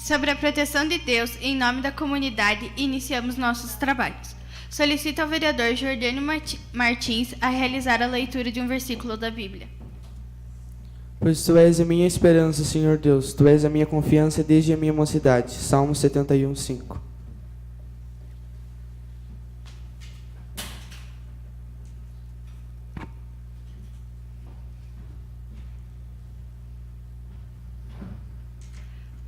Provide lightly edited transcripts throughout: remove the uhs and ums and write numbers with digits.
Sobre a proteção de Deus, em nome da comunidade, iniciamos nossos trabalhos. Solicito ao vereador Jordânio Martins a realizar a leitura de um versículo da Bíblia. Pois tu és a minha esperança, Senhor Deus, tu és a minha confiança desde a minha mocidade. Salmo 71, 5.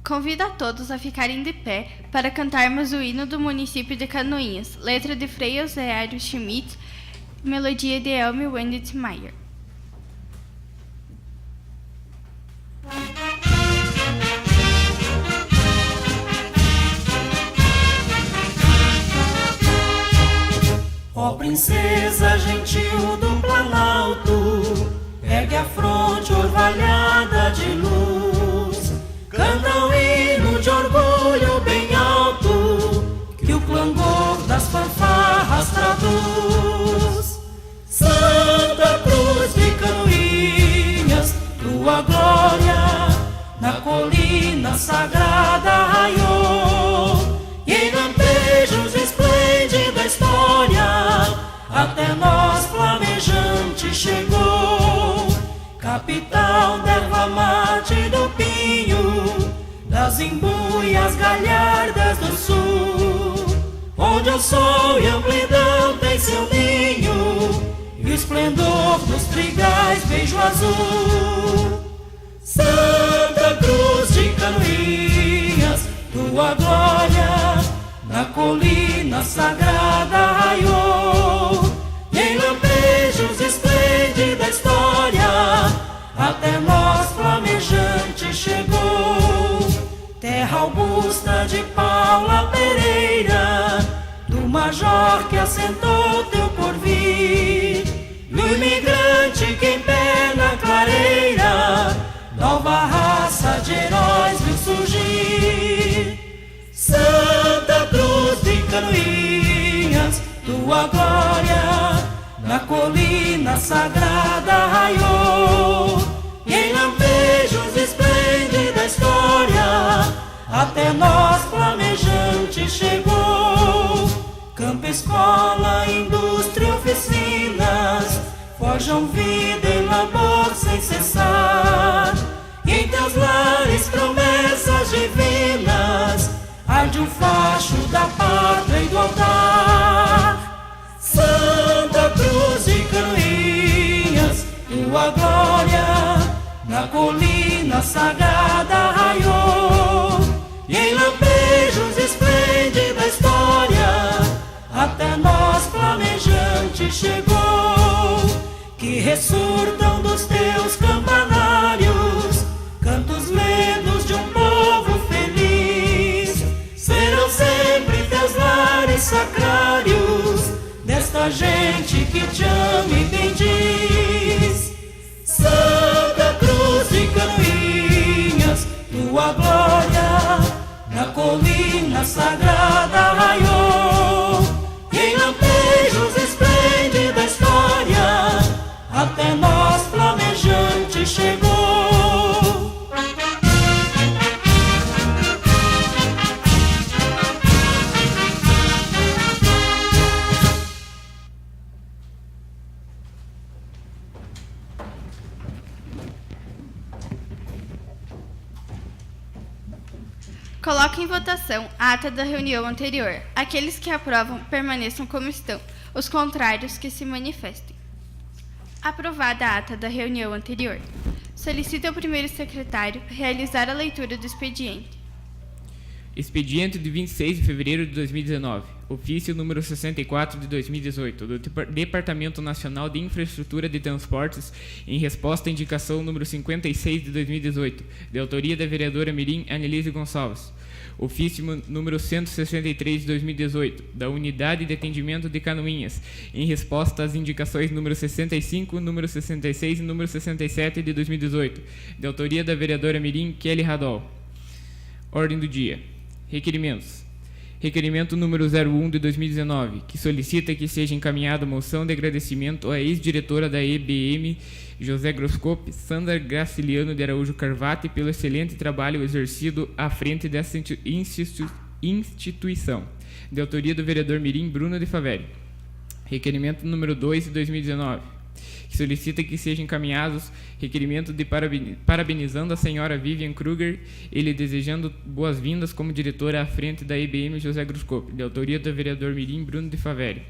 Convido a todos a ficarem de pé para cantarmos o hino do município de Canoinhas, letra de Frei Oséario Schmidt, melodia de Elmi Wendit-Meyer. Ó princesa gentil do Planalto, ergue a fronte orvalhada de luz, canta um hino de orgulho bem alto, que o clangor das fanfarras traduz. Santa Cruz de Canoinhas, tua glória na colina sagrada raiou, e em lampejos esplende da história, até nós flamejante chegou. Capital d'erva mate do Pinho, das embuias galhardas do sul, onde o sol e a amplidão tem seu ninho, e o esplendor dos trigais beijo azul. Santa Cruz de Canoinhas, tua glória na colina sagrada raiou, e em lampejos esplende da história, até nós flamejante chegou. Terra augusta de Paula Pereira, do major que assentou teu porvir, do imigrante que em pé na clareira, nova raça de heróis viu surgir. Santa Cruz de Canoinhas, tua glória na colina sagrada raiou, e em lampejos esplende da história, até nós flamejante chegou. Campo, escola, indústria, oficinas, forjam vida e labor sem cessar, e em teus lares promessas divinas, arde o facho da pátria e do altar. Santa Cruz de Canoinhas, tua glória na colina sagrada raiou, e em lampejos esplende da história, até nós flamejante chegou. Que ressurtam dos teus campanários cantos lendos de um povo feliz, serão sempre teus lares sacrários, desta gente que te ama e bendiz. Santa Cruz de Canoinhas, tua glória na colina sagrada raiou, e em lampejos esplende da história, até nós flamejante chegou. Coloque em votação a ata da reunião anterior. Aqueles que aprovam, permaneçam como estão. Os contrários, que se manifestem. Aprovada a ata da reunião anterior. Solicito ao primeiro secretário realizar a leitura do expediente. Expediente de 26 de fevereiro de 2019. Ofício número 64 de 2018, do Departamento Nacional de Infraestrutura de Transportes, em resposta à indicação número 56 de 2018, de autoria da vereadora Mirim Anelise Gonçalves. Ofício número 163 de 2018, da Unidade de Atendimento de Canoinhas, em resposta às indicações número 65, número 66 e número 67 de 2018, de autoria da vereadora Mirim Kelly Radol. Ordem do dia. Requerimentos. Requerimento número 01 de 2019, que solicita que seja encaminhada moção de agradecimento à ex-diretora da EBM, José Groscope, Sandra Graciliano de Araújo Carvati, pelo excelente trabalho exercido à frente dessa instituição, de autoria do vereador Mirim Bruno de Faveri. Requerimento número 2 de 2019, que solicita que sejam encaminhados requerimento de parabenizando a senhora Vivian Kruger e lhe desejando boas-vindas como diretora à frente da IBM José Groscope, de autoria do vereador Mirim Bruno de Faveri.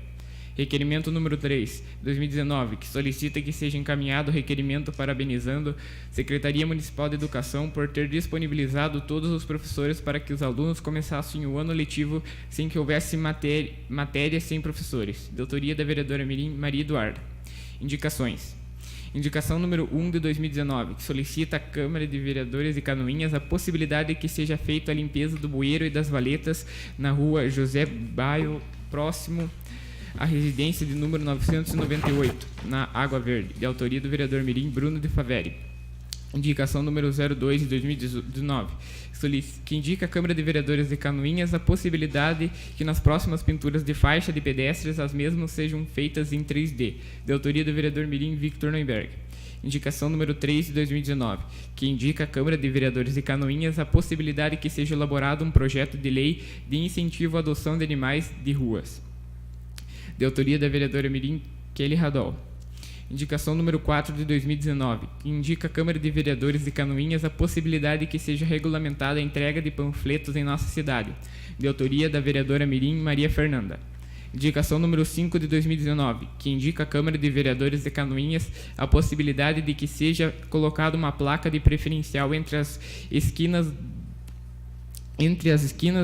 Requerimento número 3, 2019, que solicita que seja encaminhado requerimento parabenizando a Secretaria Municipal de Educação por ter disponibilizado todos os professores para que os alunos começassem o ano letivo sem que houvesse matéria sem professores, de autoria da vereadora Mirim Maria Eduarda. Indicações. Indicação número 1 de 2019, que solicita à Câmara de Vereadores de Canoinhas a possibilidade de que seja feita a limpeza do bueiro e das valetas na rua José Baio, próximo à residência de número 998, na Água Verde, de autoria do vereador Mirim Bruno de Faveri. Indicação número 02 de 2019, que indica à Câmara de Vereadores de Canoinhas a possibilidade que nas próximas pinturas de faixa de pedestres as mesmas sejam feitas em 3D, de autoria do vereador Mirim Victor Neuberg. Indicação número 3 de 2019, que indica à Câmara de Vereadores de Canoinhas a possibilidade que seja elaborado um projeto de lei de incentivo à adoção de animais de ruas, de autoria da vereadora Mirim Kelly Radol. Indicação número 4 de 2019, que indica à Câmara de Vereadores de Canoinhas a possibilidade que seja regulamentada a entrega de panfletos em nossa cidade, de autoria da vereadora Mirim Maria Fernanda. Indicação número 5 de 2019, que indica à Câmara de Vereadores de Canoinhas a possibilidade de que seja colocada uma placa de preferencial entre as esquinas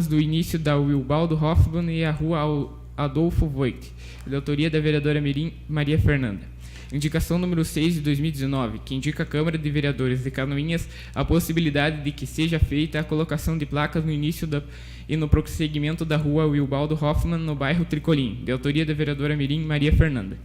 do início da Wilbaldo Hoffmann e a rua Adolfo Voigt, de autoria da vereadora Mirim Maria Fernanda. Indicação número 6 de 2019, que indica à Câmara de Vereadores de Canoinhas a possibilidade de que seja feita a colocação de placas no início e no prosseguimento da rua Wilbaldo Hoffmann, no bairro Tricolim, de autoria da vereadora Mirim Maria Fernanda.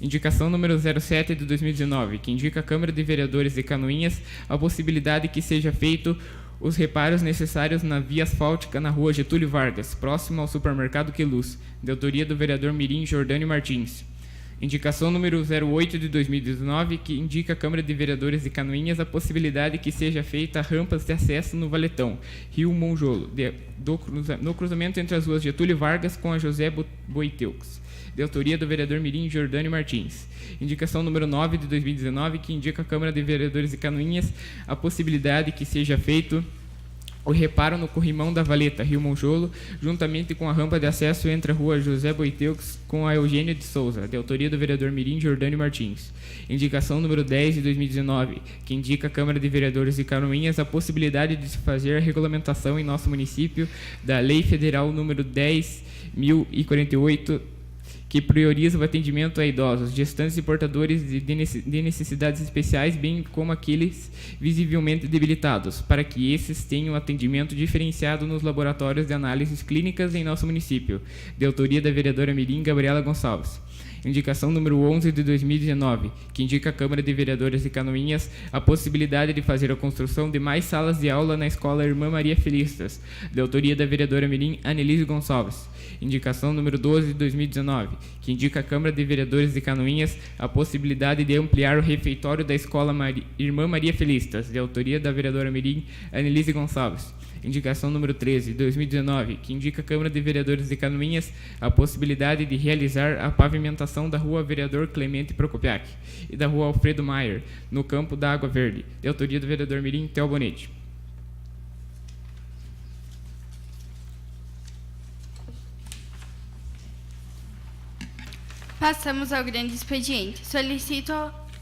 Indicação número 07 de 2019, que indica à Câmara de Vereadores de Canoinhas a possibilidade que seja feito os reparos necessários na via asfáltica na rua Getúlio Vargas, próximo ao supermercado Queluz, de autoria do vereador Mirim Jordânio Martins. Indicação número 08 de 2019, que indica à Câmara de Vereadores de Canoinhas a possibilidade que seja feita rampas de acesso no Valetão, Rio Monjolo, no cruzamento entre as ruas Getúlio Vargas com a José Boiteux, de autoria do vereador Mirim Jordânio Martins. Indicação número 9 de 2019, que indica à Câmara de Vereadores de Canoinhas a possibilidade que seja feito o reparo no corrimão da Valeta, Rio Monjolo, juntamente com a rampa de acesso entre a rua José Boiteux com a Eugênia de Souza, de autoria do vereador Mirim Jordânio Martins. Indicação número 10 de 2019, que indica à Câmara de Vereadores de Canoinhas a possibilidade de se fazer a regulamentação em nosso município da Lei Federal número 10.048, que prioriza o atendimento a idosos, gestantes e portadores de necessidades especiais, bem como aqueles visivelmente debilitados, para que esses tenham atendimento diferenciado nos laboratórios de análises clínicas em nosso município, de autoria da vereadora Mirim Gabriela Gonçalves. Indicação número 11 de 2019, que indica à Câmara de Vereadores de Canoinhas a possibilidade de fazer a construção de mais salas de aula na Escola Irmã Maria Felistas, de autoria da vereadora Mirim Anelise Gonçalves. Indicação número 12 de 2019, que indica à Câmara de Vereadores de Canoinhas a possibilidade de ampliar o refeitório da Escola Irmã Maria Felistas, de autoria da vereadora Mirim Anelise Gonçalves. Indicação número 13, de 2019, que indica à Câmara de Vereadores de Canoinhas a possibilidade de realizar a pavimentação da Rua Vereador Clemente Procopiac e da Rua Alfredo Maier, no campo da Água Verde, de autoria do vereador Mirim Theo Bonetti. Passamos ao grande expediente. Solicito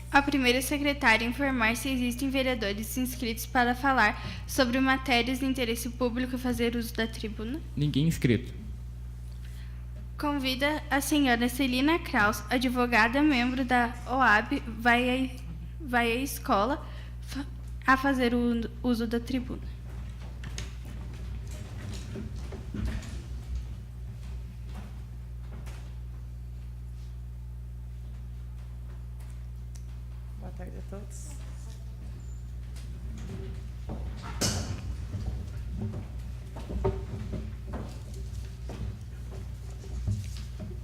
a primeira secretária informar se existem vereadores inscritos para falar sobre matérias de interesse público e fazer uso da tribuna. Ninguém inscrito. Convida a senhora Celina Kraus, advogada, membro da OAB, vai à escola a fazer o uso da tribuna. Boa tarde a todos.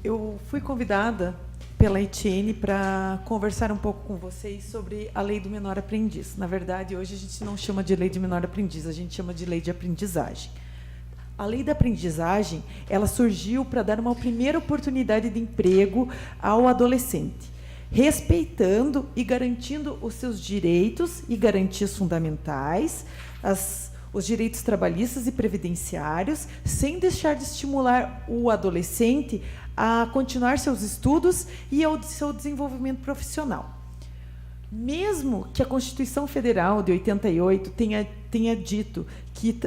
Eu fui convidada pela Etienne para conversar um pouco com vocês sobre a lei do menor aprendiz. Na verdade, hoje a gente não chama de lei de menor aprendiz, a gente chama de lei de aprendizagem. A lei da aprendizagem, ela surgiu para dar uma primeira oportunidade de emprego ao adolescente, respeitando e garantindo os seus direitos e garantias fundamentais, os direitos trabalhistas e previdenciários, sem deixar de estimular o adolescente a continuar seus estudos e ao seu desenvolvimento profissional. Mesmo que a Constituição Federal de 88 tenha dito que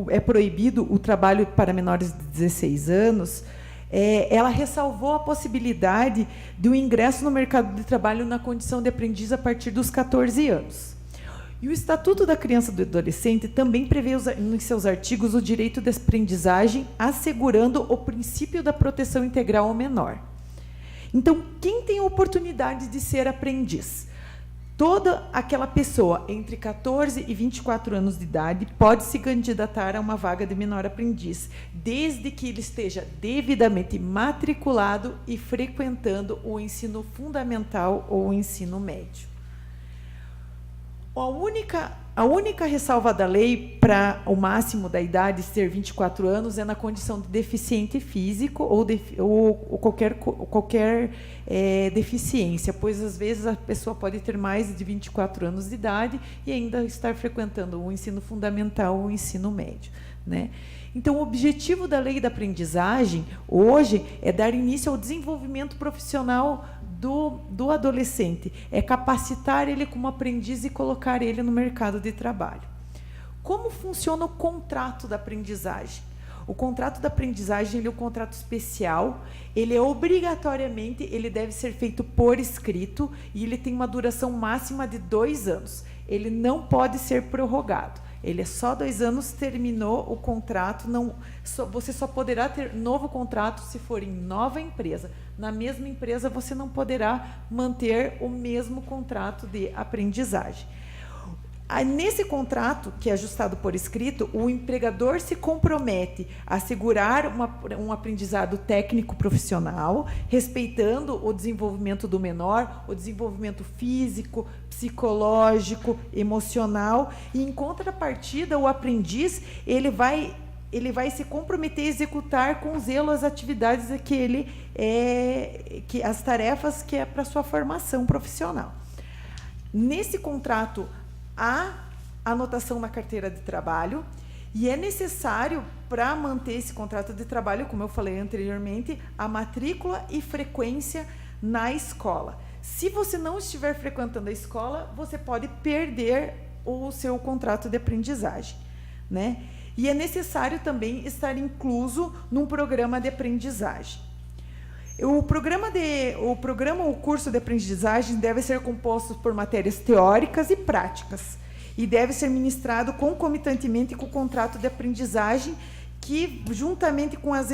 é proibido o trabalho para menores de 16 anos, ela ressalvou a possibilidade do ingresso no mercado de trabalho na condição de aprendiz a partir dos 14 anos. E o Estatuto da Criança e do Adolescente também prevê nos seus artigos o direito de aprendizagem, assegurando o princípio da proteção integral ao menor. Então, quem tem a oportunidade de ser aprendiz? Toda aquela pessoa entre 14 e 24 anos de idade pode se candidatar a uma vaga de menor aprendiz, desde que ele esteja devidamente matriculado e frequentando o ensino fundamental ou o ensino médio. A única ressalva da lei para o máximo da idade ser 24 anos é na condição de deficiente físico ou qualquer deficiência, pois às vezes a pessoa pode ter mais de 24 anos de idade e ainda estar frequentando o ensino fundamental ou o ensino médio, né? Então, o objetivo da lei da aprendizagem hoje é dar início ao desenvolvimento profissional do adolescente, é capacitar ele como aprendiz e colocar ele no mercado de trabalho. Como funciona o contrato da aprendizagem? O contrato da aprendizagem ele é um contrato especial, ele é obrigatoriamente, ele deve ser feito por escrito e ele tem uma duração máxima de 2 anos. Ele não pode ser prorrogado. Ele é só 2 anos, terminou o contrato, você só poderá ter novo contrato se for em nova empresa. Na mesma empresa, você não poderá manter o mesmo contrato de aprendizagem. Nesse contrato, que é ajustado por escrito, o empregador se compromete a assegurar um aprendizado técnico profissional, respeitando o desenvolvimento do menor, o desenvolvimento físico, psicológico, emocional, e, em contrapartida, o aprendiz ele vai se comprometer a executar com zelo as atividades as tarefas que é para sua formação profissional. Nesse contrato, há anotação na carteira de trabalho e é necessário, para manter esse contrato de trabalho, como eu falei anteriormente, a matrícula e frequência na escola. Se você não estiver frequentando a escola, você pode perder o seu contrato de aprendizagem, né? E é necessário também estar incluso num programa de aprendizagem. O curso de aprendizagem deve ser composto por matérias teóricas e práticas e deve ser ministrado concomitantemente com o contrato de aprendizagem que, juntamente com as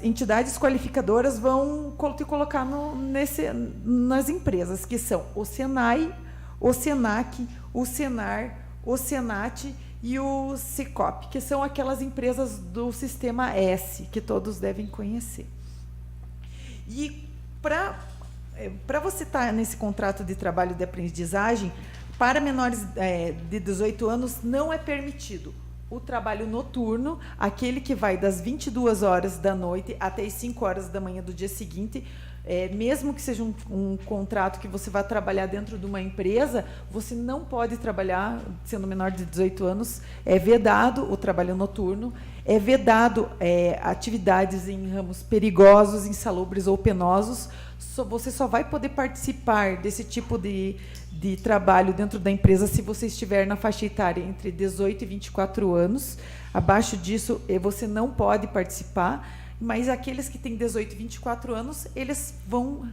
entidades qualificadoras, vão te colocar nas empresas, que são o Senai, o Senac, o Senar, o Senat e o Sicop, que são aquelas empresas do sistema S, que todos devem conhecer. E para você estar nesse contrato de trabalho de aprendizagem, para menores de 18 anos, não é permitido o trabalho noturno, aquele que vai das 22 horas da noite até as 5 horas da manhã do dia seguinte. Mesmo que seja um contrato que você vá trabalhar dentro de uma empresa, você não pode trabalhar, sendo menor de 18 anos, é vedado o trabalho noturno, é vedado atividades em ramos perigosos, insalubres ou penosos. Você só vai poder participar desse tipo de trabalho dentro da empresa se você estiver na faixa etária entre 18 e 24 anos. Abaixo disso, você não pode participar. Mas aqueles que têm 18 e 24 anos, eles vão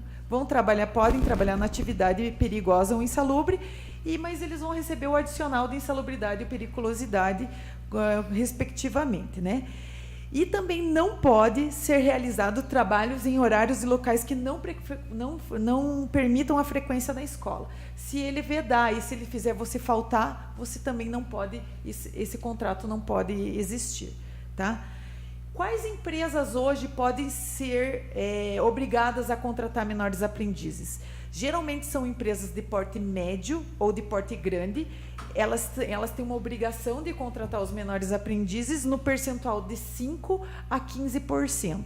trabalhar, podem trabalhar na atividade perigosa ou insalubre, mas eles vão receber o adicional de insalubridade e periculosidade, respectivamente, né? E também não pode ser realizado trabalhos em horários e locais que não permitam a frequência na escola. Se ele vedar e se ele fizer você faltar, você também não pode, esse contrato não pode existir, tá? Quais empresas hoje podem ser obrigadas a contratar menores aprendizes? Geralmente são empresas de porte médio ou de porte grande. Elas têm uma obrigação de contratar os menores aprendizes no percentual de 5% a 15%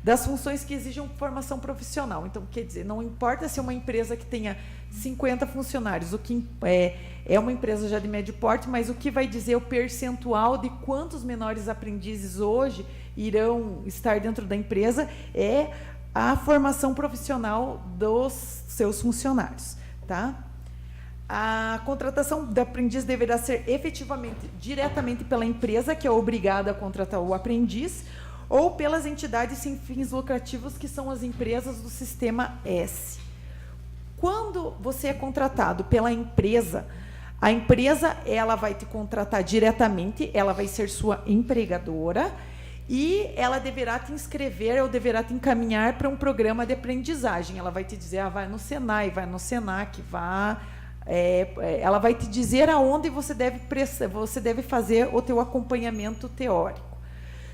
das funções que exigem formação profissional. Então, quer dizer, não importa se é uma empresa que tenha 50 funcionários, o que é uma empresa já de médio porte, mas o que vai dizer o percentual de quantos menores aprendizes hoje irão estar dentro da empresa é a formação profissional dos seus funcionários, tá? A contratação de aprendiz deverá ser efetivamente, diretamente pela empresa, que é obrigada a contratar o aprendiz, ou pelas entidades sem fins lucrativos, que são as empresas do Sistema S. Quando você é contratado pela empresa, a empresa ela vai te contratar diretamente, ela vai ser sua empregadora, e ela deverá te inscrever ou deverá te encaminhar para um programa de aprendizagem. Ela vai te dizer, vai no Senai, vai no Senac, ela vai te dizer aonde você deve fazer o teu acompanhamento teórico.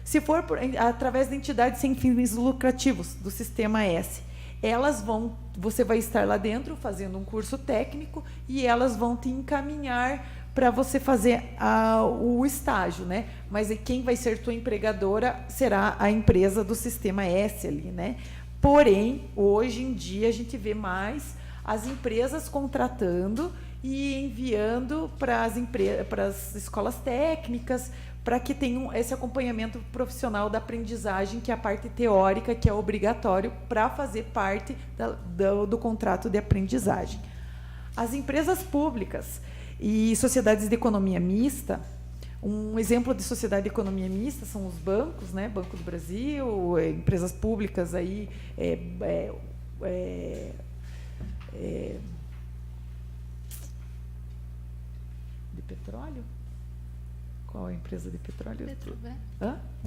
Se for através de entidades sem fins lucrativos, do Sistema S, você vai estar lá dentro fazendo um curso técnico e elas vão te encaminhar para você fazer o estágio, né? Mas quem vai ser tua empregadora será a empresa do Sistema S ali, né? Porém, hoje em dia a gente vê mais as empresas contratando e enviando para as escolas técnicas, para que tenham esse acompanhamento profissional da aprendizagem, que é a parte teórica, que é obrigatório para fazer parte do contrato de aprendizagem. As empresas públicas e sociedades de economia mista, um exemplo de sociedade de economia mista são os bancos, né? Banco do Brasil, empresas públicas aí, de petróleo? Qual é a empresa de petróleo?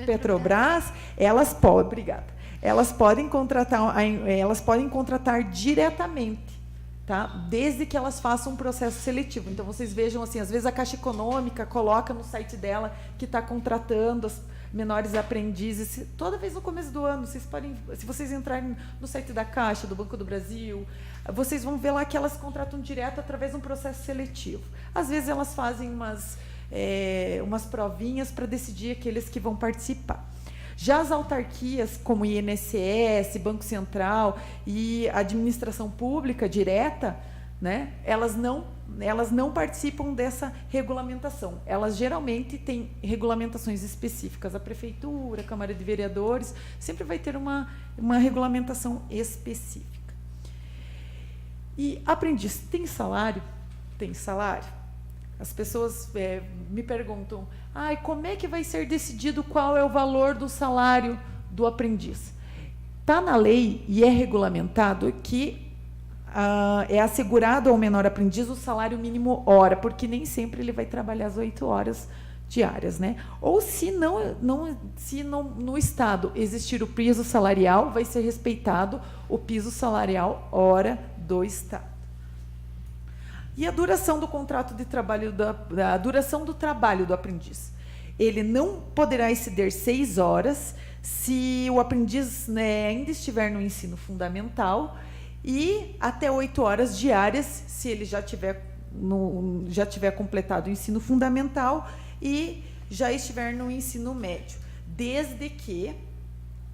Petrobras. Elas podem, obrigada. Elas podem contratar diretamente, tá? Desde que elas façam um processo seletivo. Então vocês vejam assim, às vezes a Caixa Econômica coloca no site dela que está contratando as menores aprendizes. Toda vez no começo do ano, vocês podem, se vocês entrarem no site da Caixa, do Banco do Brasil, vocês vão ver lá que elas contratam direto através de um processo seletivo. Às vezes elas fazem umas provinhas para decidir aqueles que vão participar. Já as autarquias, como INSS, Banco Central e administração pública direta, né, elas não participam dessa regulamentação. Elas geralmente têm regulamentações específicas. A prefeitura, a Câmara de Vereadores, sempre vai ter uma regulamentação específica. E aprendiz, tem salário? Tem salário. As pessoas me perguntam, como é que vai ser decidido qual é o valor do salário do aprendiz? Está na lei e é regulamentado que é assegurado ao menor aprendiz o salário mínimo hora, porque nem sempre ele vai trabalhar as 8 horas diárias, né? Ou se no Estado existir o piso salarial, vai ser respeitado o piso salarial hora do Estado. E a duração do contrato de trabalho, a duração do trabalho do aprendiz. Ele não poderá exceder 6 horas se o aprendiz, né, ainda estiver no ensino fundamental e até 8 horas diárias se ele já tiver completado o ensino fundamental e já estiver no ensino médio, desde que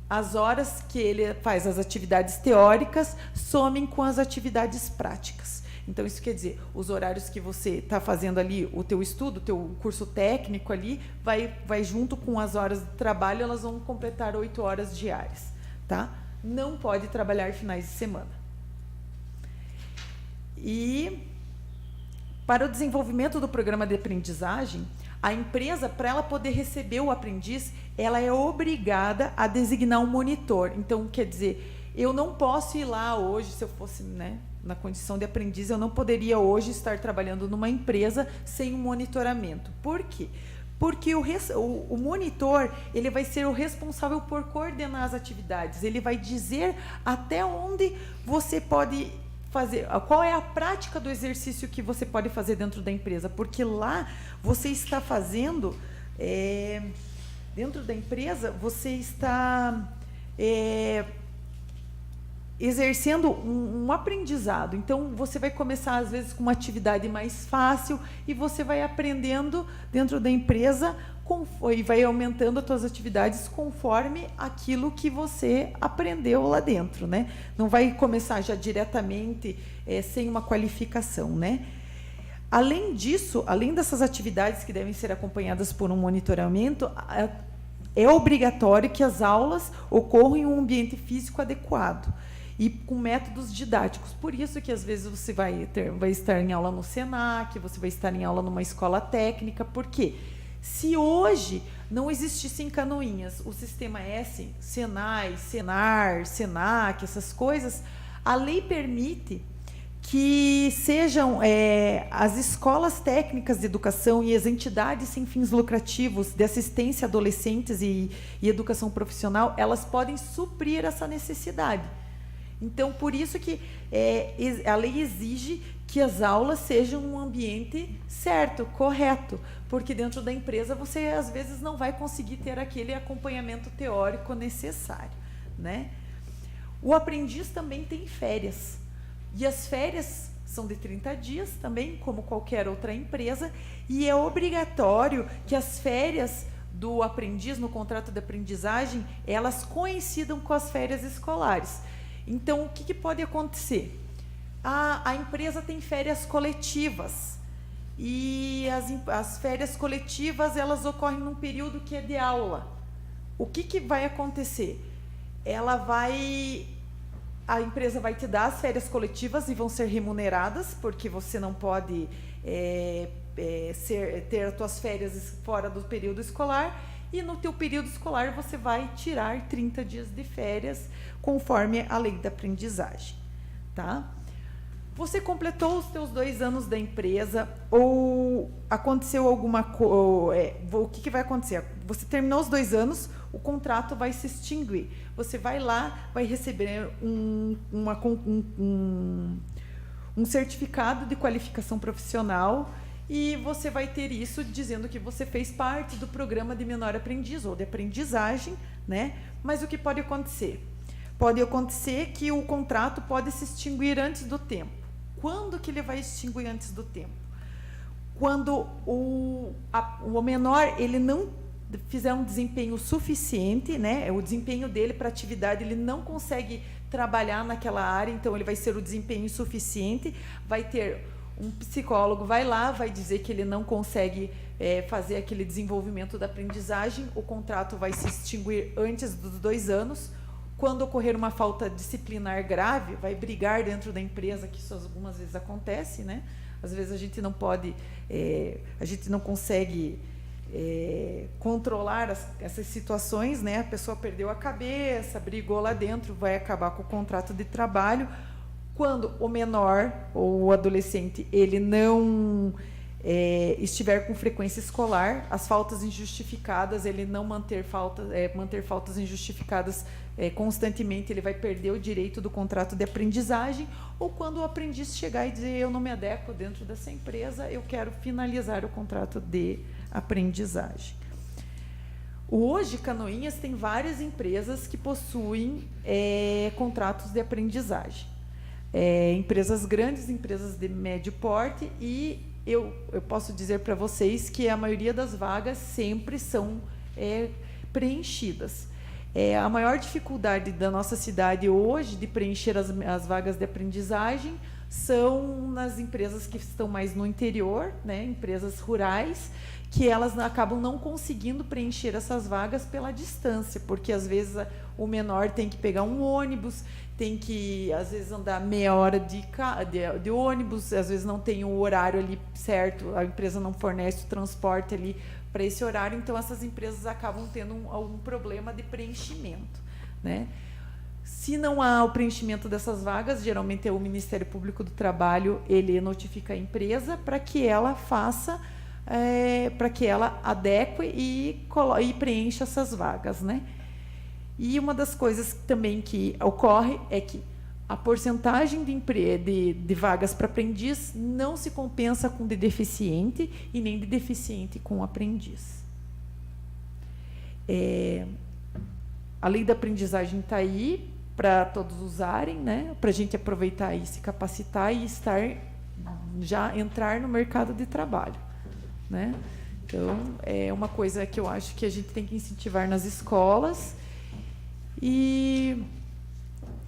as horas que ele faz as atividades teóricas somem com as atividades práticas. Então, isso quer dizer, os horários que você está fazendo ali, o teu estudo, o teu curso técnico ali, vai junto com as horas de trabalho, elas vão completar 8 horas diárias, tá? Não pode trabalhar finais de semana. E, para o desenvolvimento do programa de aprendizagem, a empresa, para ela poder receber o aprendiz, ela é obrigada a designar um monitor. Então, quer dizer, eu não posso ir lá hoje, se eu fosse, né, na condição de aprendiz, eu não poderia hoje estar trabalhando numa empresa sem um monitoramento. Por quê? Porque o monitor, ele vai ser o responsável por coordenar as atividades, ele vai dizer até onde você pode fazer, qual é a prática do exercício que você pode fazer dentro da empresa, porque lá você está fazendo Dentro da empresa, você está exercendo um aprendizado. Então, você vai começar, às vezes, com uma atividade mais fácil e você vai aprendendo dentro da empresa e vai aumentando as suas atividades conforme aquilo que você aprendeu lá dentro, né? Não vai começar já diretamente sem uma qualificação, né? Além disso, além dessas atividades que devem ser acompanhadas por um monitoramento, é obrigatório que as aulas ocorram em um ambiente físico adequado e com métodos didáticos. Por isso que, às vezes, você vai estar em aula no SENAC, você vai estar em aula numa escola técnica. Por quê? Se hoje não existisse em Canoinhas o sistema S, Senai, Senar, Senac, essas coisas, a lei permite que sejam as escolas técnicas de educação e as entidades sem fins lucrativos de assistência a adolescentes e educação profissional, elas podem suprir essa necessidade. Então, por isso que a lei exige que as aulas sejam um ambiente certo, correto, porque dentro da empresa você, às vezes, não vai conseguir ter aquele acompanhamento teórico necessário, né? O aprendiz também tem férias, e as férias são de 30 dias também, como qualquer outra empresa, e é obrigatório que as férias do aprendiz, no contrato de aprendizagem, elas coincidam com as férias escolares. Então, o que pode acontecer? A empresa tem férias coletivas, e as férias coletivas, elas ocorrem num período que é de aula. O que vai acontecer? A empresa vai te dar as férias coletivas e vão ser remuneradas, porque você não pode ter as suas férias fora do período escolar, e no teu período escolar você vai tirar 30 dias de férias, conforme a lei da aprendizagem. Tá? Você completou os teus 2 anos da empresa, ou aconteceu alguma coisa... o que vai acontecer? Você terminou os 2 anos, o contrato vai se extinguir. Você vai lá, vai receber um certificado de qualificação profissional, e você vai ter isso dizendo que você fez parte do programa de menor aprendiz ou de aprendizagem, né? Mas o que pode acontecer? Pode acontecer que o contrato pode se extinguir antes do tempo. Quando que ele vai extinguir antes do tempo? Quando o menor ele não fizer um desempenho suficiente, né? O desempenho dele para a atividade, ele não consegue trabalhar naquela área, então ele vai ser o desempenho insuficiente, vai ter um psicólogo, vai lá, vai dizer que ele não consegue fazer aquele desenvolvimento da aprendizagem, o contrato vai se extinguir antes dos 2 anos. Quando ocorrer uma falta disciplinar grave, vai brigar dentro da empresa, que isso algumas vezes acontece, né? Às vezes a gente não pode, a gente não consegue controlar essas situações, né? A pessoa perdeu a cabeça, brigou lá dentro, vai acabar com o contrato de trabalho. Quando o menor ou o adolescente ele não estiver com frequência escolar, as faltas injustificadas, ele não manter faltas injustificadas constantemente, ele vai perder o direito do contrato de aprendizagem. Ou quando o aprendiz chegar e dizer: eu não me adequo dentro dessa empresa, eu quero finalizar o contrato de aprendizagem. Hoje, Canoinhas tem várias empresas que possuem contratos de aprendizagem. Empresas grandes, empresas de médio porte, e eu posso dizer para vocês que a maioria das vagas sempre são preenchidas. A maior dificuldade da nossa cidade hoje de preencher as vagas de aprendizagem são nas empresas que estão mais no interior, né, empresas rurais, que elas acabam não conseguindo preencher essas vagas pela distância, porque às vezes o menor tem que pegar um ônibus, tem que, às vezes, andar meia hora de ônibus, às vezes não tem o horário ali certo, a empresa não fornece o transporte ali para esse horário, então essas empresas acabam tendo algum problema de preenchimento, né? Se não há o preenchimento dessas vagas, geralmente é o Ministério Público do Trabalho, ele notifica a empresa para que ela faça, para que ela adeque e preencha essas vagas, né? E uma das coisas também que ocorre é que a porcentagem de vagas para aprendiz não se compensa com de deficiente e nem de deficiente com aprendiz. A lei da aprendizagem está aí para todos usarem, né? Para a gente aproveitar e se capacitar e entrar no mercado de trabalho, né? Então, é uma coisa que eu acho que a gente tem que incentivar nas escolas e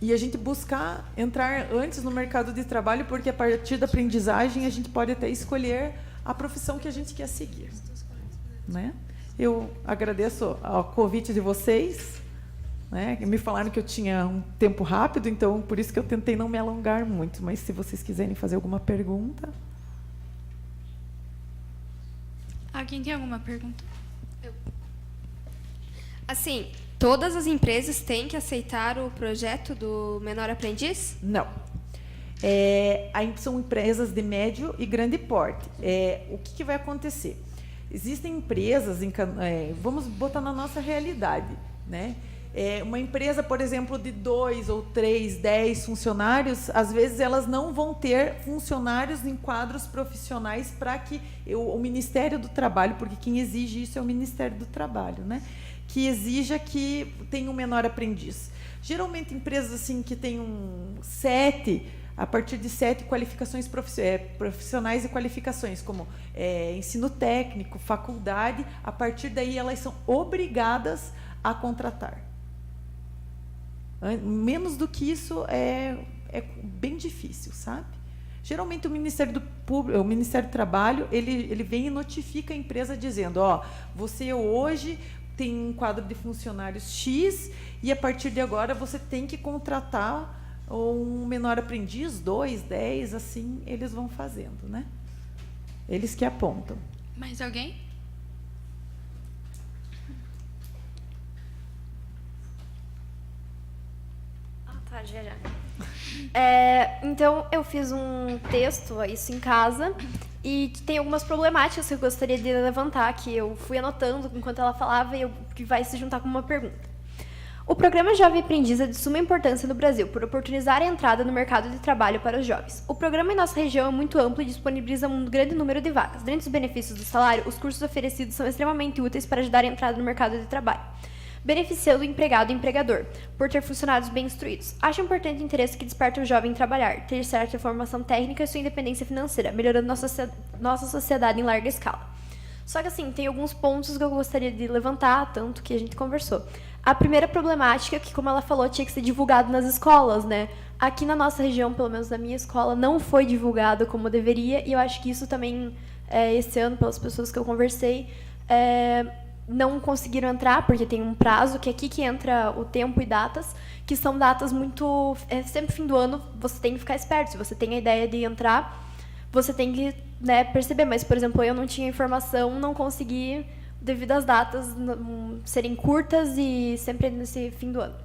a gente buscar entrar antes no mercado de trabalho, porque a partir da aprendizagem a gente pode até escolher a profissão que a gente quer seguir, né? Eu agradeço o convite de vocês, né? Me falaram que eu tinha um tempo rápido, então por isso que eu tentei não me alongar muito, mas se vocês quiserem fazer alguma pergunta. Alguém tem alguma pergunta? Assim, todas as empresas têm que aceitar o projeto do Menor Aprendiz? Não. São empresas de médio e grande porte. O que vai acontecer? Existem empresas, vamos botar na nossa realidade, né? Uma empresa, por exemplo, de 2 ou 3, 10 funcionários, às vezes elas não vão ter funcionários em quadros profissionais para que o Ministério do Trabalho, porque quem exige isso é o Ministério do Trabalho, né? Que exija que tenha um menor aprendiz. Geralmente, empresas assim que têm a partir de 7 qualificações profissionais e qualificações, como ensino técnico, faculdade, a partir daí elas são obrigadas a contratar. Menos do que isso é bem difícil, sabe? Geralmente o Ministério do Trabalho, ele vem e notifica a empresa dizendo, você hoje tem um quadro de funcionários X e a partir de agora você tem que contratar um menor aprendiz, 2, 10, assim eles vão fazendo, né? Eles que apontam. Mais alguém? Tá, já. Então, eu fiz um texto, isso em casa, e tem algumas problemáticas que eu gostaria de levantar, que eu fui anotando enquanto ela falava e que vai se juntar com uma pergunta. O programa Jovem Aprendiz é de suma importância no Brasil, por oportunizar a entrada no mercado de trabalho para os jovens. O programa em nossa região é muito amplo e disponibiliza um grande número de vagas. Dentre os benefícios do salário, os cursos oferecidos são extremamente úteis para ajudar a entrada no mercado de trabalho, beneficiando o empregado e o empregador, por ter funcionários bem instruídos. Acho importante o interesse que desperta o jovem em trabalhar, ter certa formação técnica e sua independência financeira, melhorando nossa sociedade em larga escala. Só que, assim, tem alguns pontos que eu gostaria de levantar, tanto que a gente conversou. A primeira problemática é que, como ela falou, tinha que ser divulgado nas escolas, né? Aqui na nossa região, pelo menos na minha escola, não foi divulgado como deveria, e eu acho que isso também, esse ano, pelas pessoas que eu conversei, não conseguiram entrar, porque tem um prazo, que é aqui que entra o tempo e datas, que são datas muito... sempre fim do ano, você tem que ficar esperto. Se você tem a ideia de entrar, você tem que, né, perceber. Mas, por exemplo, eu não tinha informação, não consegui, devido às datas serem curtas e sempre nesse fim do ano.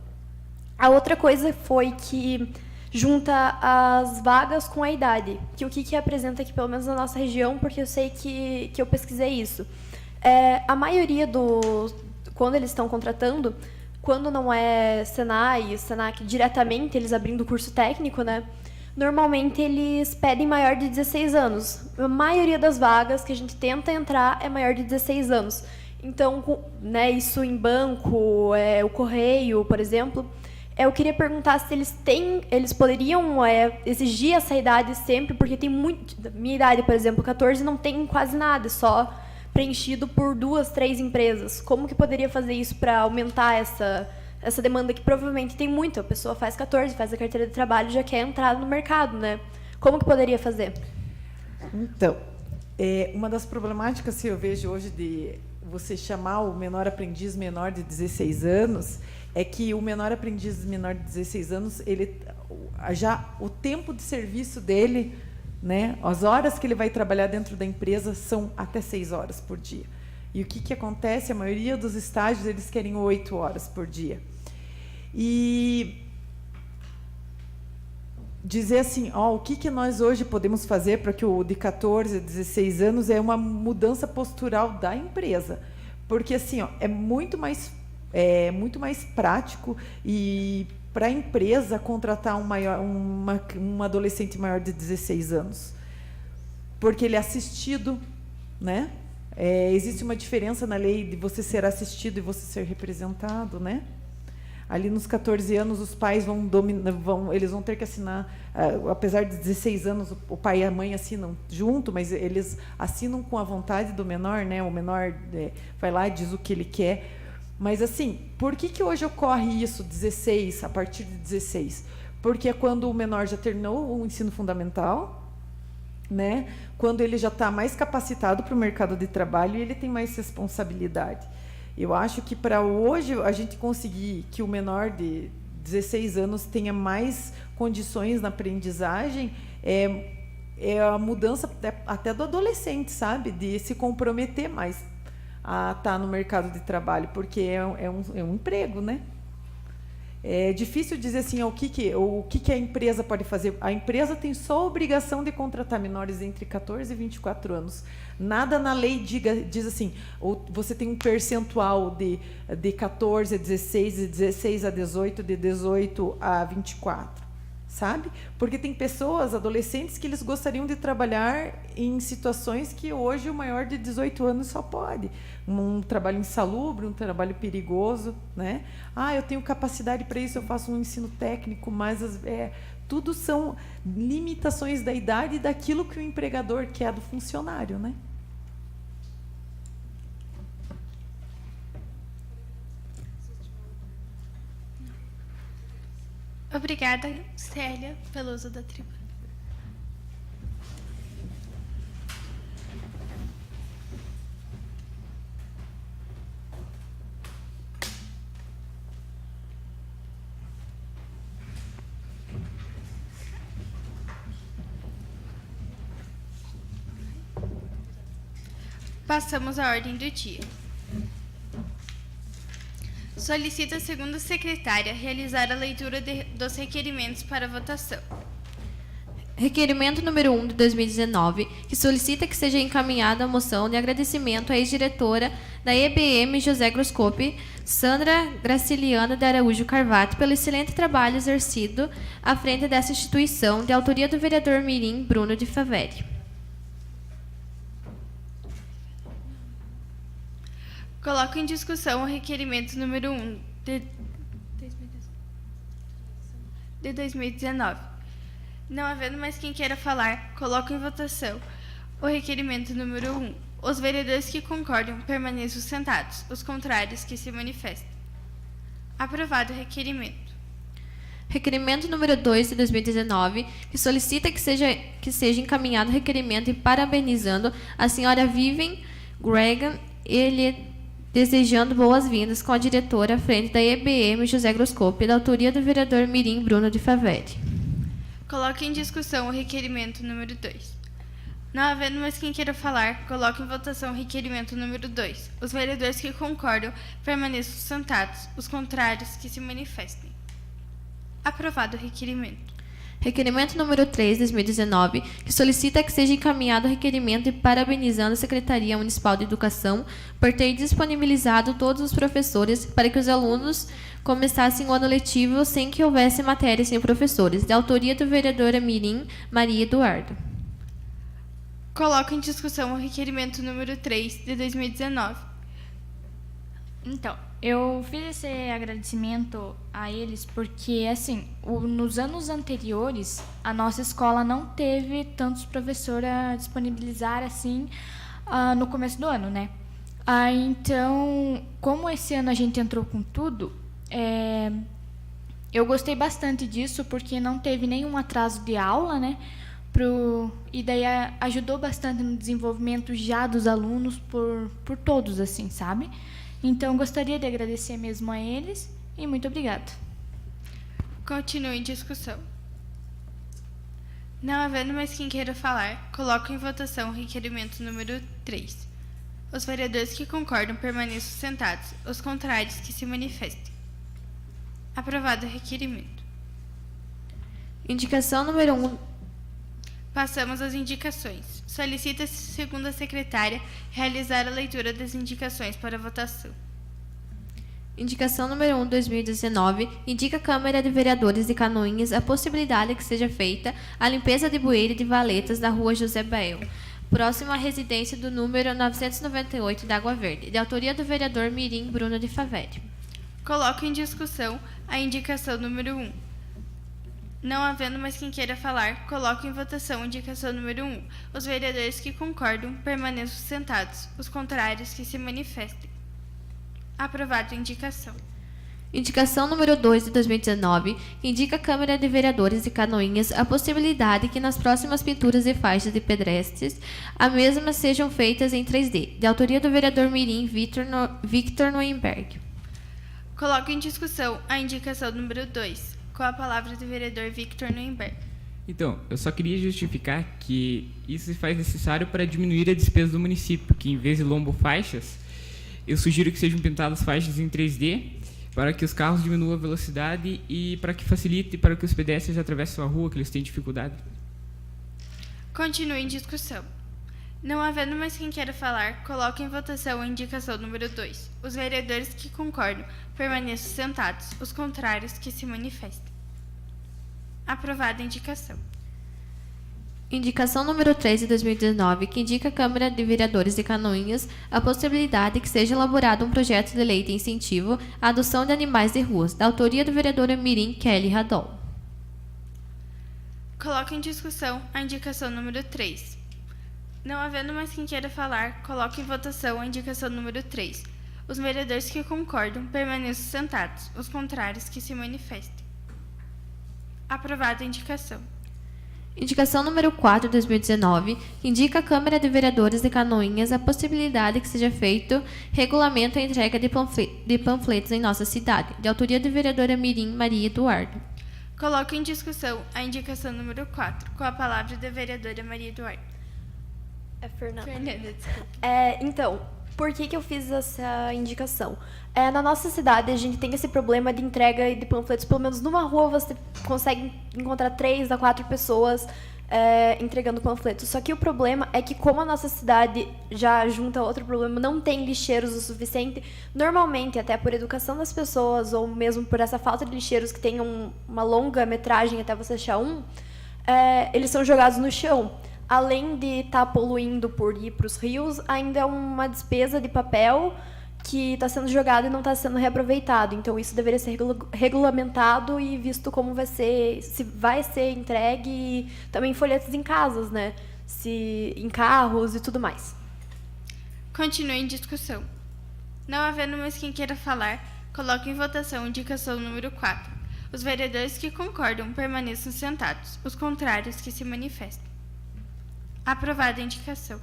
A outra coisa foi que junta as vagas com a idade, que o que apresenta aqui, pelo menos na nossa região, porque eu sei que eu pesquisei isso. A maioria quando eles estão contratando, quando não é Senai, Senac diretamente, eles abrindo o curso técnico, né? Normalmente eles pedem maior de 16 anos. A maioria das vagas que a gente tenta entrar é maior de 16 anos. Então, né, isso em banco, o correio, por exemplo, eu queria perguntar se eles poderiam exigir essa idade sempre, porque tem muito... Minha idade, por exemplo, 14, não tem quase nada, só preenchido por 2, 3 empresas. Como que poderia fazer isso para aumentar essa demanda que provavelmente tem muito? A pessoa faz 14, faz a carteira de trabalho e já quer entrar no mercado, né? Como que poderia fazer? Então, uma das problemáticas que eu vejo hoje de você chamar o menor aprendiz menor de 16 anos é que o menor aprendiz menor de 16 anos, o tempo de serviço dele, né, as horas que ele vai trabalhar dentro da empresa são até 6 horas por dia. E o que acontece? A maioria dos estágios, eles querem 8 horas por dia. E dizer assim, o que nós hoje podemos fazer para que o de 14 a 16 anos é uma mudança postural da empresa. Porque assim, é muito mais prático e para a empresa contratar um adolescente maior de 16 anos. Porque ele é assistido, né? Existe uma diferença na lei de você ser assistido e você ser representado, né? Ali nos 14 anos, os pais eles vão ter que assinar, apesar de 16 anos, o pai e a mãe assinam junto, mas eles assinam com a vontade do menor, né? O menor vai lá e diz o que ele quer. Mas, assim, por que hoje ocorre isso, a partir de 16? Porque é quando o menor já terminou o ensino fundamental, né? Quando ele já está mais capacitado para o mercado de trabalho e ele tem mais responsabilidade. Eu acho que para hoje a gente conseguir que o menor de 16 anos tenha mais condições na aprendizagem é a mudança até do adolescente, sabe? De se comprometer mais a estar no mercado de trabalho, porque é um emprego, né? É difícil dizer assim o que a empresa pode fazer. A empresa tem só a obrigação de contratar menores entre 14 e 24 anos. Nada na lei diz assim, ou você tem um percentual de 14 a 16, de 16 a 18, de 18 a 24. Sabe? Porque tem pessoas, adolescentes, que eles gostariam de trabalhar em situações que hoje o maior de 18 anos só pode. Um trabalho insalubre, um trabalho perigoso, né? Eu tenho capacidade para isso, eu faço um ensino técnico, mas tudo são limitações da idade e daquilo que o empregador quer do funcionário, né? Obrigada, Célia, pelo uso da tribuna. Passamos à ordem do dia. Solicita a segunda secretária realizar a leitura dos requerimentos para votação. Requerimento número 1 de 2019, que solicita que seja encaminhada a moção de agradecimento à ex-diretora da EBM José Groscopi, Sandra Graciliana de Araújo Carvato, pelo excelente trabalho exercido à frente dessa instituição, de autoria do vereador mirim Bruno de Faveri. Coloco em discussão o requerimento número 1 de 2019. Não havendo mais quem queira falar, coloco em votação o requerimento número 1. Os vereadores que concordam permaneçam sentados, os contrários que se manifestem. Aprovado o requerimento. Requerimento número 2 de 2019, que solicita que seja encaminhado o requerimento e parabenizando a senhora Vivian Gregan e desejando boas-vindas com a diretora à frente da EBM José Groscopi, da autoria do vereador mirim Bruno de Faveri. Coloque em discussão o requerimento número 2. Não havendo mais quem queira falar, coloque em votação o requerimento número 2. Os vereadores que concordam permaneçam sentados, os contrários que se manifestem. Aprovado o requerimento. Requerimento número 3, 2019, que solicita que seja encaminhado o requerimento e parabenizando a Secretaria Municipal de Educação por ter disponibilizado todos os professores para que os alunos começassem o ano letivo sem que houvesse matéria sem professores, de autoria do vereador mirim Maria Eduardo. Coloco em discussão o requerimento número 3 de 2019. Então, eu fiz esse agradecimento a eles porque, assim, nos anos anteriores, a nossa escola não teve tantos professores a disponibilizar, assim, no começo do ano, né? Então, como esse ano a gente entrou com tudo, eu gostei bastante disso porque não teve nenhum atraso de aula, né? E daí ajudou bastante no desenvolvimento já dos alunos por todos, assim, sabe? Então, gostaria de agradecer mesmo a eles e muito obrigada. Continue em discussão. Não havendo mais quem queira falar, coloco em votação o requerimento número 3. Os vereadores que concordam permaneçam sentados, os contrários que se manifestem. Aprovado o requerimento. Indicação número 1. Passamos às indicações. Solicita-se segunda secretária realizar a leitura das indicações para votação. Indicação número 1, 2019, indica a Câmara de Vereadores de Canoinhas a possibilidade que seja feita a limpeza de bueiro e de valetas da rua José Bael, próximo à residência do número 998 da Água Verde, de autoria do vereador Mirim Bruno de Faveri. Coloco em discussão a indicação número 1. Não havendo mais quem queira falar, coloco em votação a indicação número 1. Os vereadores que concordam permaneçam sentados. Os contrários que se manifestem. Aprovada a indicação. Indicação número 2 de 2019, que indica a Câmara de Vereadores de Canoinhas a possibilidade que nas próximas pinturas de faixas de pedestres, as mesmas sejam feitas em 3D, de autoria do vereador Mirim Victor Noemberg. Coloco em discussão a indicação número 2. Com a palavra do vereador Victor Noemberg. Então, eu só queria justificar que isso se faz necessário para diminuir a despesa do município, que em vez de lombo-faixas, eu sugiro que sejam pintadas faixas em 3D, para que os carros diminuam a velocidade e para que facilite para que os pedestres atravessem a rua, que eles têm dificuldade. Continue em discussão. Não havendo mais quem queira falar, coloco em votação a indicação número 2. Os vereadores que concordam permaneçam sentados. Os contrários que se manifestem. Aprovada a indicação. Indicação número 3 de 2019, que indica a Câmara de Vereadores de Canoinhas a possibilidade que seja elaborado um projeto de lei de incentivo à adoção de animais de ruas, da autoria do vereador Mirim Kelly Radol. Coloco em discussão a indicação número 3. Não havendo mais quem queira falar, coloco em votação a indicação número 3. Os vereadores que concordam permaneçam sentados. Os contrários que se manifestem. Aprovada a indicação. Indicação número 4 de 2019, que indica a Câmara de Vereadores de Canoinhas a possibilidade que seja feito regulamento à entrega de panfletos em nossa cidade, de autoria da vereadora Mirim Maria Eduardo. Coloco em discussão a indicação número 4, com a palavra da vereadora Maria Eduardo. É Fernanda. Desculpa. Então, por que eu fiz essa indicação? Na nossa cidade, a gente tem esse problema de entrega de panfletos. Pelo menos numa rua, você consegue encontrar 3 a 4 pessoas entregando panfletos. Só que o problema é que, como a nossa cidade já junta outro problema, não tem lixeiros o suficiente, normalmente, até por educação das pessoas, ou mesmo por essa falta de lixeiros que tenham uma longa metragem até você achar eles são jogados no chão. Além de estar poluindo por ir para os rios, ainda é uma despesa de papel que está sendo jogado e não está sendo reaproveitado. Então, isso deveria ser regulamentado e visto como se vai ser entregue, e também folhetos em casas, né? Em carros e tudo mais. Continue em discussão. Não havendo mais quem queira falar, coloco em votação a indicação número 4. Os vereadores que concordam permaneçam sentados. Os contrários que se manifestem. Aprovada a indicação.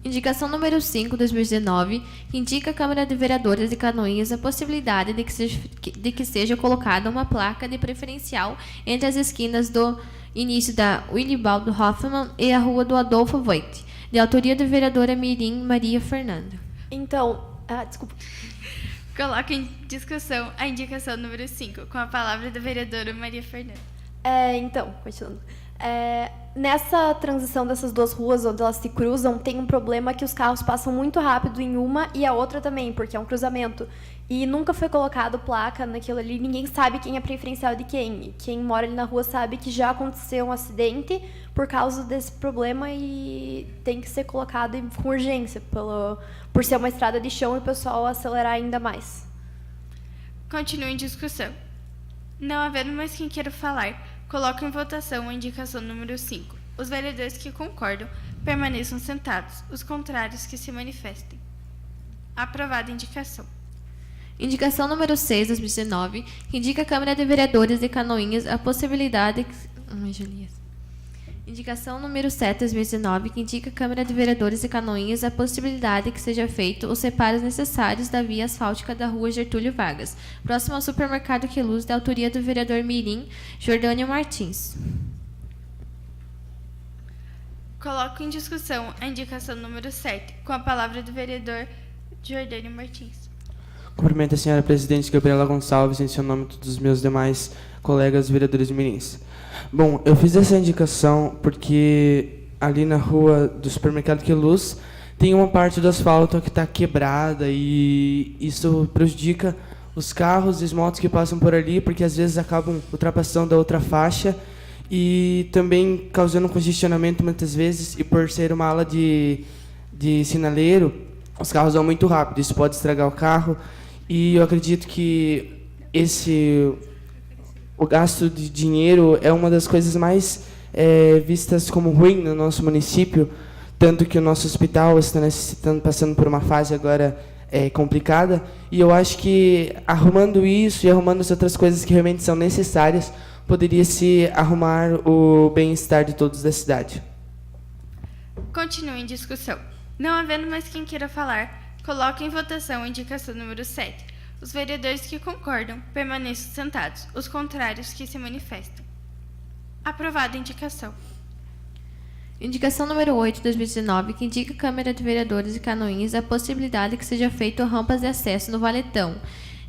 Indicação número 5 de 2019, que indica a Câmara de Vereadores de Canoinhas a possibilidade de que seja colocada uma placa de preferencial entre as esquinas do início da Willibaldo Hoffmann e a rua do Adolfo Voigt, de autoria da vereadora Mirim Maria Fernanda. Então, desculpa. Coloco em discussão a indicação número 5, com a palavra da vereadora Maria Fernanda. Continuando. Nessa transição dessas duas ruas, onde elas se cruzam, tem um problema que os carros passam muito rápido em uma e a outra também, porque é um cruzamento. E nunca foi colocado placa naquilo ali, ninguém sabe quem é preferencial de quem. E quem mora ali na rua sabe que já aconteceu um acidente por causa desse problema e tem que ser colocado com urgência, por ser uma estrada de chão e o pessoal acelerar ainda mais. Continue em discussão. Não havendo mais quem queira falar, coloco em votação a indicação número 5. Os vereadores que concordam permaneçam sentados. Os contrários que se manifestem. Aprovada a indicação. Indicação número 6, 2019, que indica a Câmara de Vereadores de Canoinhas a possibilidade... Indicação número 7, 2019, que indica a Câmara de Vereadores de Canoinhas a possibilidade que seja feito os reparos necessários da via asfáltica da rua Getúlio Vargas, próximo ao supermercado Queluz, da autoria do vereador Mirim Jordânio Martins. Coloco em discussão a indicação número 7, com a palavra do vereador Jordânio Martins. Cumprimento a senhora presidente Gabriela Gonçalves em seu nome e todos os meus demais colegas vereadores mirins. Bom, eu fiz essa indicação porque ali na rua do supermercado Queluz tem uma parte do asfalto que está quebrada e isso prejudica os carros e as motos que passam por ali, porque às vezes acabam ultrapassando a outra faixa e também causando congestionamento muitas vezes, e por ser uma ala de sinaleiro, os carros vão muito rápido, isso pode estragar o carro, e eu acredito que o gasto de dinheiro é uma das coisas mais vistas como ruim no nosso município, tanto que o nosso hospital está passando por uma fase agora complicada, e eu acho que arrumando isso e arrumando as outras coisas que realmente são necessárias, poderia se arrumar o bem-estar de todos da cidade. Continue em discussão. Não havendo mais quem queira falar, coloque em votação a indicação número 7. Os vereadores que concordam permaneçam sentados. Os contrários que se manifestem. Aprovada a indicação. Indicação número 8, de 2019, que indica a Câmara de Vereadores de Canoinhas a possibilidade que seja feito rampas de acesso no Valetão,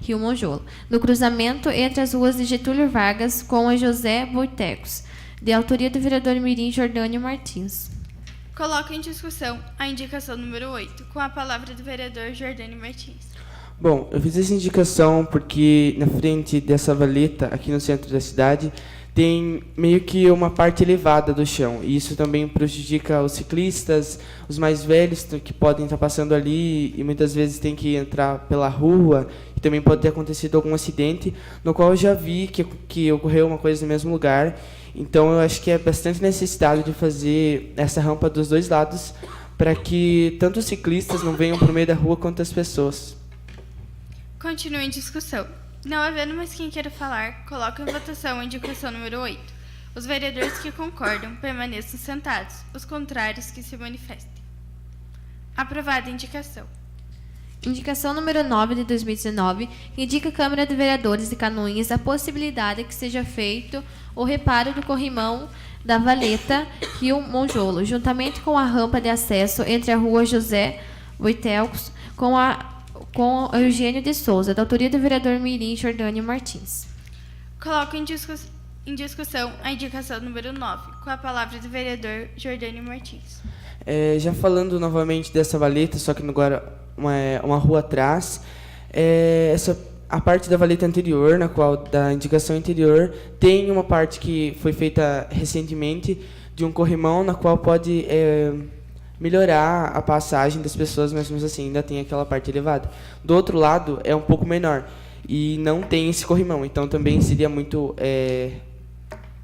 Rio Monjolo, no cruzamento entre as ruas de Getúlio Vargas com a José Boitecos, de autoria do vereador Mirim Jordânio Martins. Coloco em discussão a indicação número 8, com a palavra do vereador Jordânio Martins. Bom, eu fiz essa indicação porque na frente dessa valeta, aqui no centro da cidade, tem meio que uma parte elevada do chão, e isso também prejudica os ciclistas, os mais velhos que podem estar passando ali e muitas vezes tem que entrar pela rua, e também pode ter acontecido algum acidente, no qual eu já vi que ocorreu uma coisa no mesmo lugar. Então eu acho que é bastante necessidade de fazer essa rampa dos dois lados, para que tanto os ciclistas não venham por meio da rua quanto as pessoas. Continue em discussão. Não havendo mais quem queira falar, coloco em votação a indicação número 8. Os vereadores que concordam permaneçam sentados. Os contrários que se manifestem. Aprovada a indicação. Indicação número 9, de 2019, que indica a Câmara de Vereadores de Canoinhas a possibilidade que seja feito o reparo do corrimão da Valeta Rio Monjolo, juntamente com a rampa de acesso entre a rua José Boitecos com Eugênio de Souza, da autoria do vereador Mirim Jordânio Martins. Coloco em discussão a indicação número 9, com a palavra do vereador Jordânio Martins. Já falando novamente dessa valeta, só que agora uma rua atrás, a parte da valeta anterior, da indicação anterior, tem uma parte que foi feita recentemente de um corrimão, na qual pode melhorar a passagem das pessoas, mas mesmo assim ainda tem aquela parte elevada. Do outro lado é um pouco menor e não tem esse corrimão, então também seria muito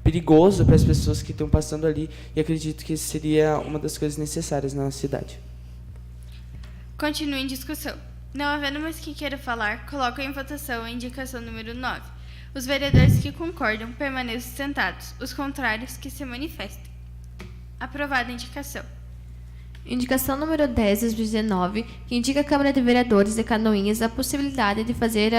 perigoso para as pessoas que estão passando ali, e acredito que isso seria uma das coisas necessárias na cidade. Continue em discussão. Não havendo mais quem queira falar, coloco em votação a indicação número 9. Os vereadores que concordam permaneçam sentados. Os contrários que se manifestem. Aprovada a indicação. Indicação número 10, de 2019, que indica a Câmara de Vereadores de Canoinhas a possibilidade de fazer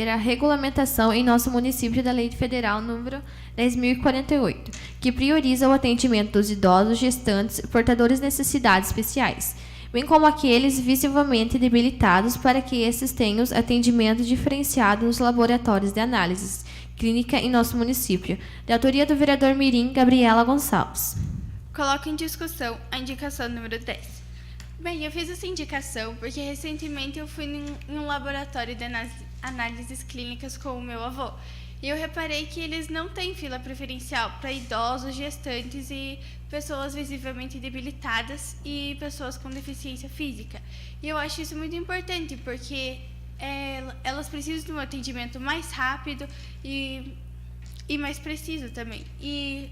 a regulamentação em nosso município da Lei Federal número 10.048, que prioriza o atendimento dos idosos, gestantes e portadores de necessidades especiais, bem como aqueles visivelmente debilitados, para que esses tenham atendimento diferenciado nos laboratórios de análises clínica em nosso município, de autoria do vereador Mirim Gabriela Gonçalves. Coloco em discussão a indicação número 10. Bem, eu fiz essa indicação porque recentemente eu fui em um laboratório de análises clínicas com o meu avô. E eu reparei que eles não têm fila preferencial para idosos, gestantes e pessoas visivelmente debilitadas e pessoas com deficiência física. E eu acho isso muito importante porque elas precisam de um atendimento mais rápido e mais preciso também. E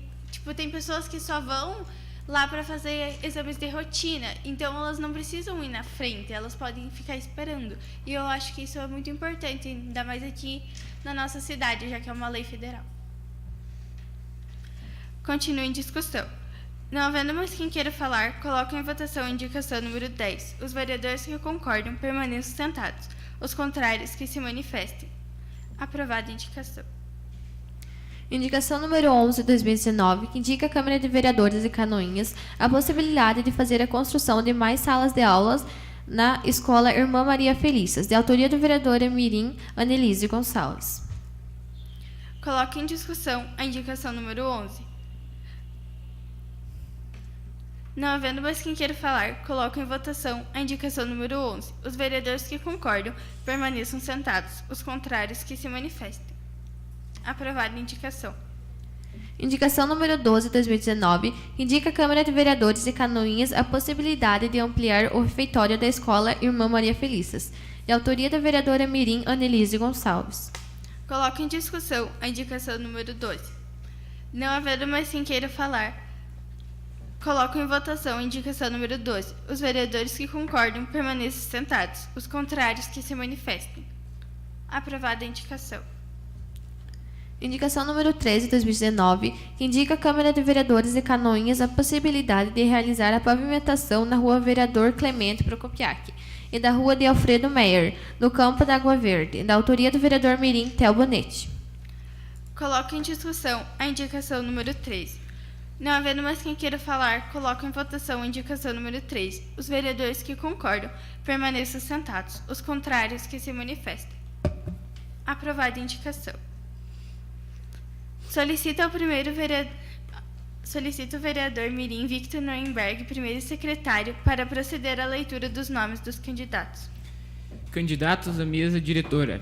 tem pessoas que só vão lá para fazer exames de rotina, então elas não precisam ir na frente, elas podem ficar esperando. E eu acho que isso é muito importante, ainda mais aqui na nossa cidade, já que é uma lei federal. Continue em discussão. Não havendo mais quem queira falar, coloco em votação a indicação número 10. Os vereadores que concordam permaneçam sentados. Os contrários que se manifestem. Aprovada a indicação. Indicação número 11, de 2019, que indica a Câmara de Vereadores de Canoinhas a possibilidade de fazer a construção de mais salas de aulas na Escola Irmã Maria Felícias, de autoria do vereador Mirim Anelise Gonçalves. Coloque em discussão a indicação número 11. Não havendo mais quem queira falar, coloco em votação a indicação número 11. Os vereadores que concordam permaneçam sentados. Os contrários que se manifestem. Aprovada a indicação. Indicação número 12, 2019, indica a Câmara de Vereadores de Canoinhas a possibilidade de ampliar o refeitório da Escola Irmã Maria Felícias, de autoria da vereadora Mirim Anelise Gonçalves. Coloco em discussão a indicação número 12. Não havendo mais quem queira falar, coloco em votação a indicação número 12. Os vereadores que concordam permaneçam sentados. Os contrários que se manifestem. Aprovada a indicação. Indicação número 13, 2019, que indica a Câmara de Vereadores de Canoinhas a possibilidade de realizar a pavimentação na Rua Vereador Clemente Procopiac e da Rua de Alfredo Meyer, no Campo da Água Verde, da autoria do vereador Mirim Tel Bonetti. Coloco em discussão a indicação número 13. Não havendo mais quem queira falar, coloco em votação a indicação número 13. Os vereadores que concordam permaneçam sentados. Os contrários que se manifestem. Aprovada a indicação. Solicito o vereador Mirim Victor Nuremberg, primeiro secretário, para proceder à leitura dos nomes dos candidatos. Candidatos à mesa diretora: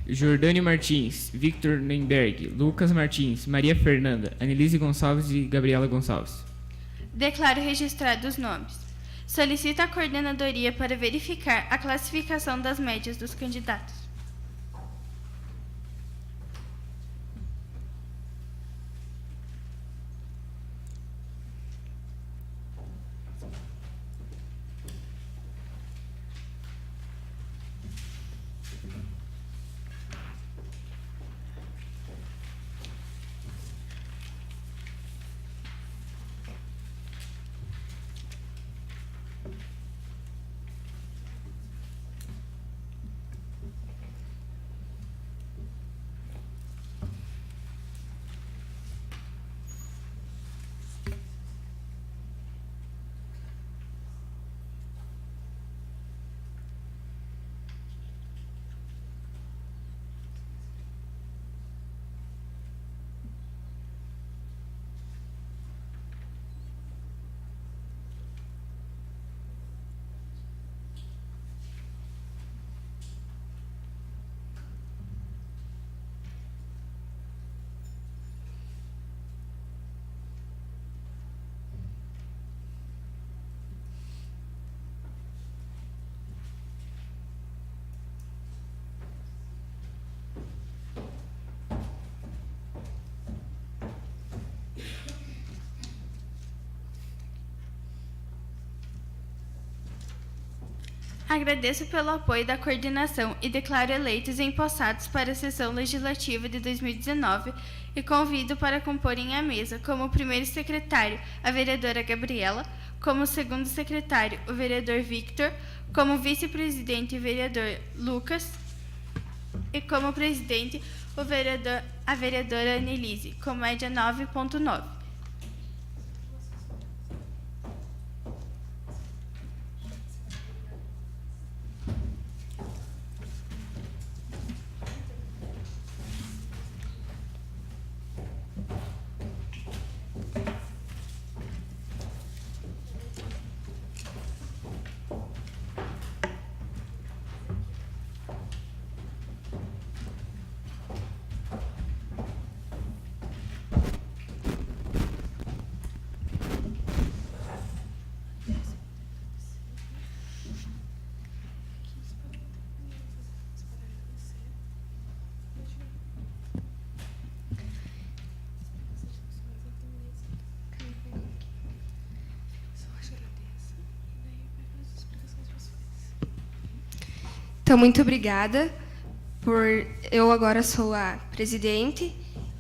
Jordânia Martins, Victor Nuremberg, Lucas Martins, Maria Fernanda, Anelise Gonçalves e Gabriela Gonçalves. Declaro registrados os nomes. Solicito a coordenadoria para verificar a classificação das médias dos candidatos. Agradeço pelo apoio da coordenação e declaro eleitos e empossados para a sessão legislativa de 2019 e convido para comporem a mesa como primeiro secretário a vereadora Gabriela, como segundo secretário o vereador Victor, como vice-presidente o vereador Lucas e como presidente a vereadora Anelise, com média 9,9. Então, muito obrigada eu agora sou a presidente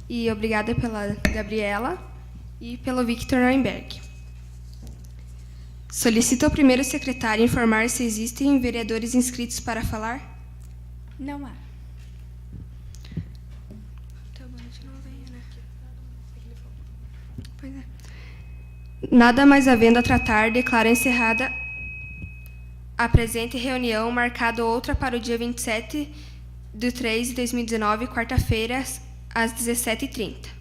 e obrigada pela Gabriela e pelo Victor Nuremberg. Solicito ao primeiro secretário informar se existem vereadores inscritos para falar. Não há. Pois é. Nada mais havendo a tratar, declaro encerrada a presente reunião, marcado outra para o dia 27 de 3 de 2019, quarta-feira, às 17h30.